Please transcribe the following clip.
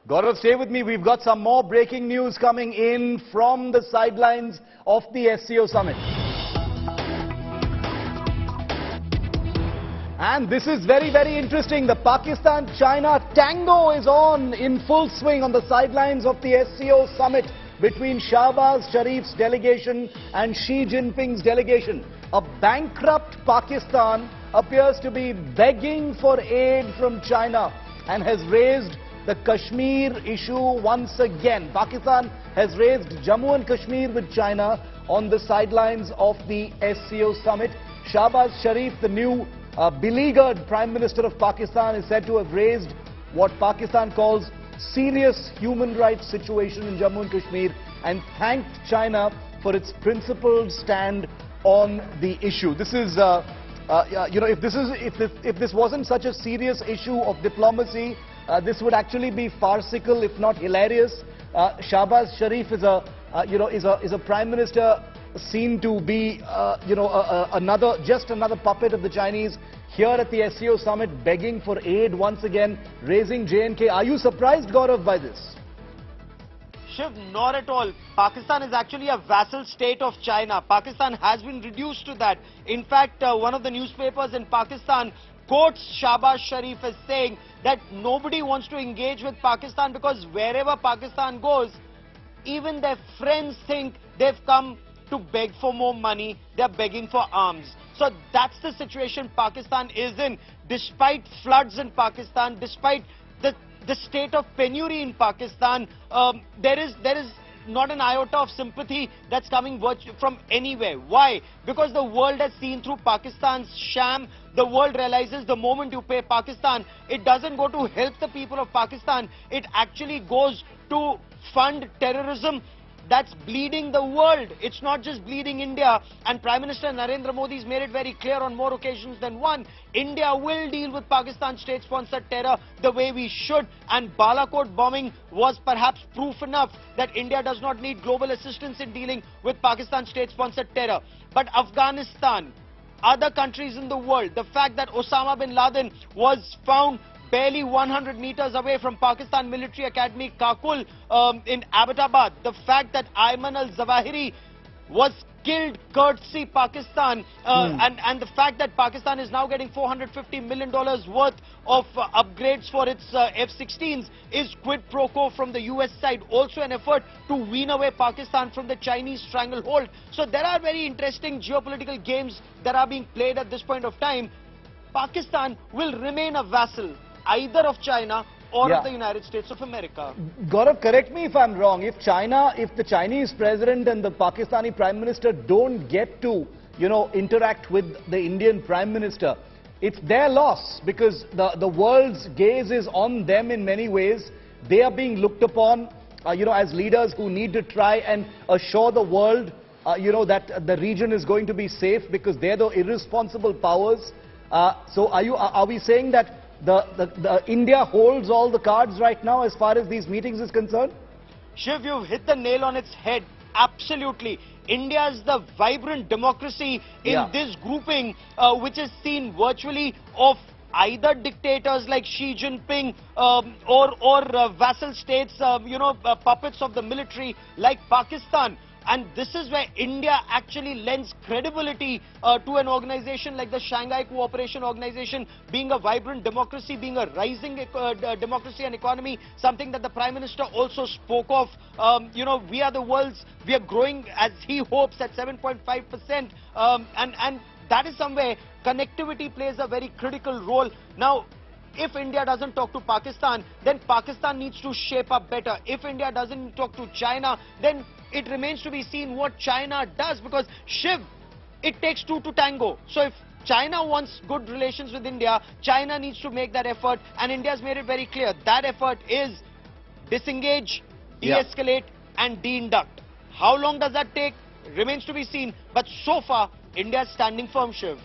Gaurav, stay with me. We've got some more breaking news coming in from the sidelines of the SCO summit. And this is very, very interesting. The Pakistan-China tango is on in full swing on the sidelines of the SCO summit between Shahbaz Sharif's delegation and Xi Jinping's delegation. A bankrupt Pakistan appears to be begging for aid from China and has raised the Kashmir issue once again. Pakistan has raised Jammu and Kashmir with China on the sidelines of the SCO summit. Shahbaz Sharif, the new beleaguered Prime Minister of Pakistan, is said to have raised what Pakistan calls serious human rights situation in Jammu and Kashmir and thanked China for its principled stand on the issue. This is, if this wasn't such a serious issue of diplomacy, this would actually be farcical, if not hilarious. Shahbaz Sharif is a Prime Minister seen to be, just another puppet of the Chinese here at the SCO summit, begging for aid once again, raising J&K. Are you surprised, Gaurav, by this? Shiv, not at all. Pakistan is actually a vassal state of China. Pakistan has been reduced to that. In fact, one of the newspapers in Pakistan quotes Shahbaz Sharif as saying that nobody wants to engage with Pakistan because wherever Pakistan goes, even their friends think they've come to beg for more money, they're begging for arms. So that's the situation Pakistan is in. Despite floods in Pakistan, despite the state of penury in Pakistan, there is not an iota of sympathy that's coming from anywhere. Why? Because the world has seen through Pakistan's sham. The world realizes the moment you pay Pakistan, it doesn't go to help the people of Pakistan. It actually goes to fund terrorism that's bleeding the world. It's not just bleeding India. And Prime Minister Narendra Modi has made it very clear on more occasions than one. India will deal with Pakistan state-sponsored terror the way we should. And Balakot bombing was perhaps proof enough that India does not need global assistance in dealing with Pakistan state-sponsored terror. But Afghanistan, other countries in the world, the fact that Osama bin Laden was found barely 100 meters away from Pakistan Military Academy Kakul in Abbottabad, the fact that Ayman al-Zawahiri was killed courtesy Pakistan, and the fact that Pakistan is now getting $450 million worth of upgrades for its F-16s is quid pro quo from the US side. Also an effort to wean away Pakistan from the Chinese stranglehold. So there are very interesting geopolitical games that are being played at this point of time. Pakistan will remain a vassal either of China or of the United States of America. Gaurav, correct me if I'm wrong. If the Chinese president and the Pakistani Prime Minister don't get to, interact with the Indian Prime Minister, it's their loss because the world's gaze is on them in many ways. They are being looked upon, as leaders who need to try and assure the world, that the region is going to be safe because they're the irresponsible powers. So are we saying that the India holds all the cards right now as far as these meetings is concerned? Shiv, you've hit the nail on its head. Absolutely. India is the vibrant democracy in this grouping, which is seen virtually of either dictators like Xi Jinping or vassal states, puppets of the military like Pakistan. And this is where India actually lends credibility to an organization like the Shanghai Cooperation Organization, being a vibrant democracy, being a rising democracy and economy, something that the Prime Minister also spoke of. We are the world's, we are growing, as he hopes, at 7.5%. And that is somewhere connectivity plays a very critical role. Now, if India doesn't talk to Pakistan, then Pakistan needs to shape up better. If India doesn't talk to China, then it remains to be seen what China does, because Shiv, it takes two to tango. So if China wants good relations with India, China needs to make that effort, and India has made it very clear. That effort is disengage, de-escalate and de-induct. How long does that take? Remains to be seen. But so far, India is standing firm, Shiv.